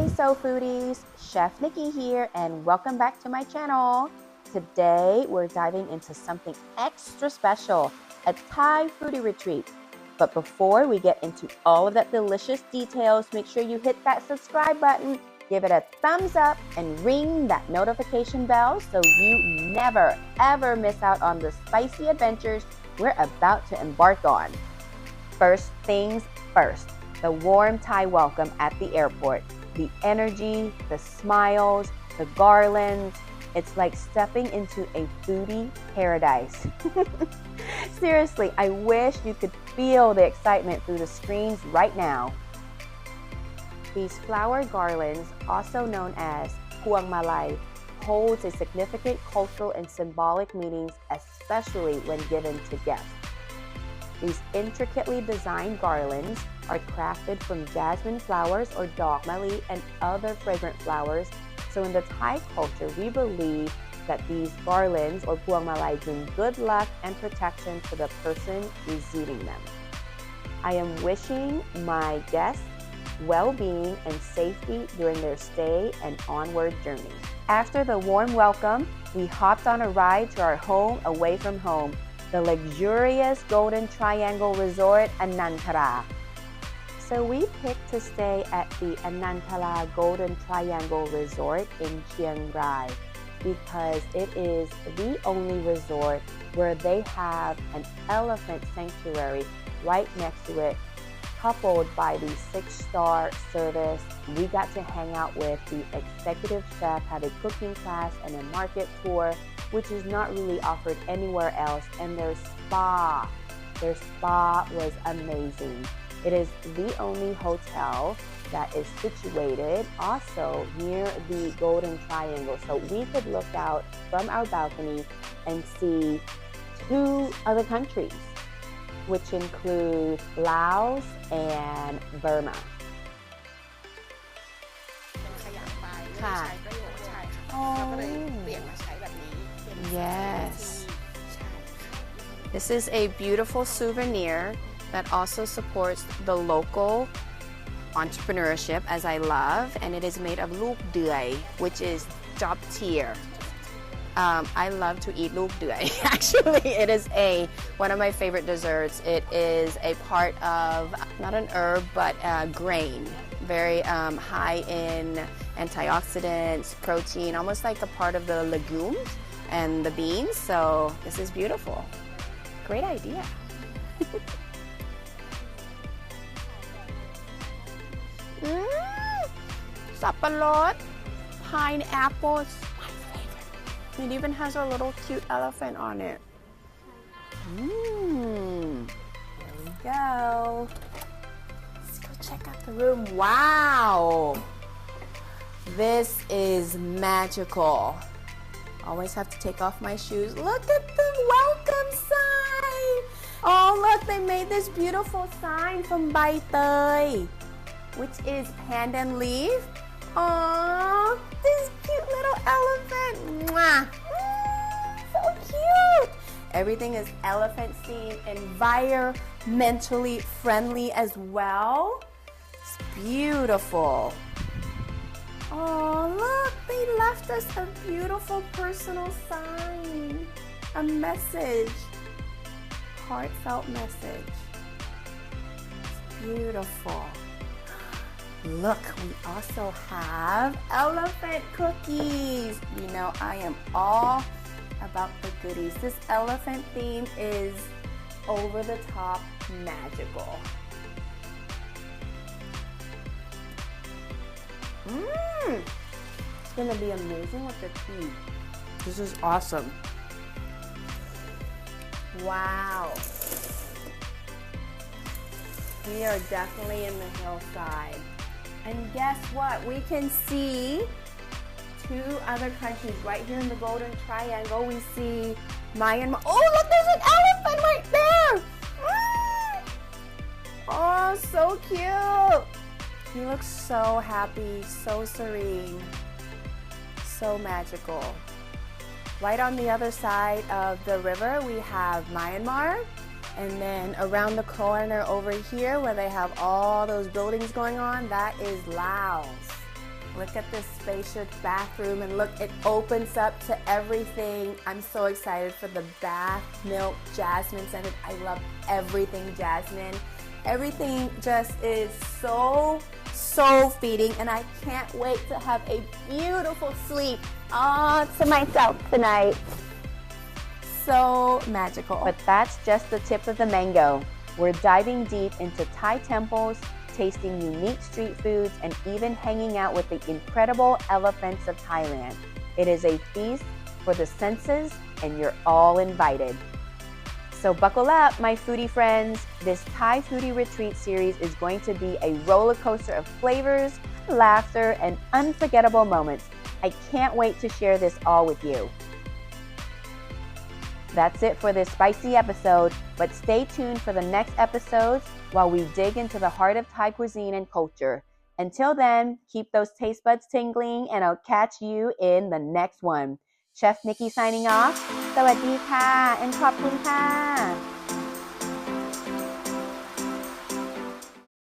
Hey Soul Foodies, Chef Nikky here and welcome back to my channel. Today we're diving into something extra special, a Thai foodie retreat. But before we get into all of that delicious details, make sure you hit that subscribe button, give it a thumbs up and ring that notification bell so you never ever miss out on the spicy adventures we're about to embark on. First things first, the warm Thai welcome at the airport. The energy, the smiles, the garlands. It's like stepping into a foodie paradise. Seriously, I wish you could feel the excitement through the screens right now. These flower garlands, also known as puang malai, holds a significant cultural and symbolic meanings, especially when given to guests. These intricately designed garlands are crafted from jasmine flowers or dog mali and other fragrant flowers. So in the Thai culture, we believe that these garlands or puang malai bring good luck and protection to the person receiving them. I am wishing my guests well-being and safety during their stay and onward journey. After the warm welcome, we hopped on a ride to our home away from home, the luxurious Golden Triangle Resort, Anantara. So we picked to stay at the Anantara Golden Triangle Resort in Chiang Rai because it is the only resort where they have an elephant sanctuary right next to it, coupled by the 6-star service. We got to hang out with the executive chef, have a cooking class and a market tour, which is not really offered anywhere else, and their spa was amazing. It is the only hotel that is situated also near the Golden Triangle, so we could look out from our balcony and see 2 other countries, which include Laos and Burma. Yes. This is a beautiful souvenir that also supports the local entrepreneurship, as I love, and it is made of look dui, which is top tier. I love to eat look dui. Actually, it is one of my favorite desserts. It is a part of, not an herb, but a grain. Very high in antioxidants, protein, almost like a part of the legumes and the beans. So this is beautiful. Great idea. Sapalot, pineapples, my favorite. It even has a little cute elephant on it. There we go. Let's go check out the room. Wow! This is magical. Always have to take off my shoes. Look at the welcome sign. Oh, look, they made this beautiful sign from Bai Tơi, which is pandan leaf. Aww, this cute little elephant. Mwah. So cute. Everything is elephant themed, environmentally friendly as well. It's beautiful. Oh, look, they left us a beautiful personal sign. A message. Heartfelt message. It's beautiful. Look, we also have elephant cookies. You know, I am all about the goodies. This elephant theme is over the top magical. It's gonna be amazing with the tea. This is awesome. Wow. We are definitely in the hillside. And guess what? We can see 2 other countries right here in the Golden Triangle. We see Myanmar. Oh, look, there's an elephant right there. Oh, so cute. He looks so happy, so serene, so magical. Right on the other side of the river, we have Myanmar. And then around the corner over here where they have all those buildings going on, that is Laos. Look at this spacious bathroom, and look, it opens up to everything. I'm so excited for the bath milk jasmine scented. I love everything jasmine. Everything just is so soul feeding, and I can't wait to have a beautiful sleep all to myself tonight. So magical. But that's just the tip of the mango. We're diving deep into Thai temples, tasting unique street foods, and even hanging out with the incredible elephants of Thailand. It is a feast for the senses, and you're all invited. So buckle up, my foodie friends. This Thai foodie retreat series is going to be a roller coaster of flavors, laughter, and unforgettable moments. I can't wait to share this all with you. That's it for this spicy episode, but stay tuned for the next episodes while we dig into the heart of Thai cuisine and culture. Until then, keep those taste buds tingling, and I'll catch you in the next one. Chef Nikki signing off. สวัสดีค่ะ and ขอบคุณค่ะ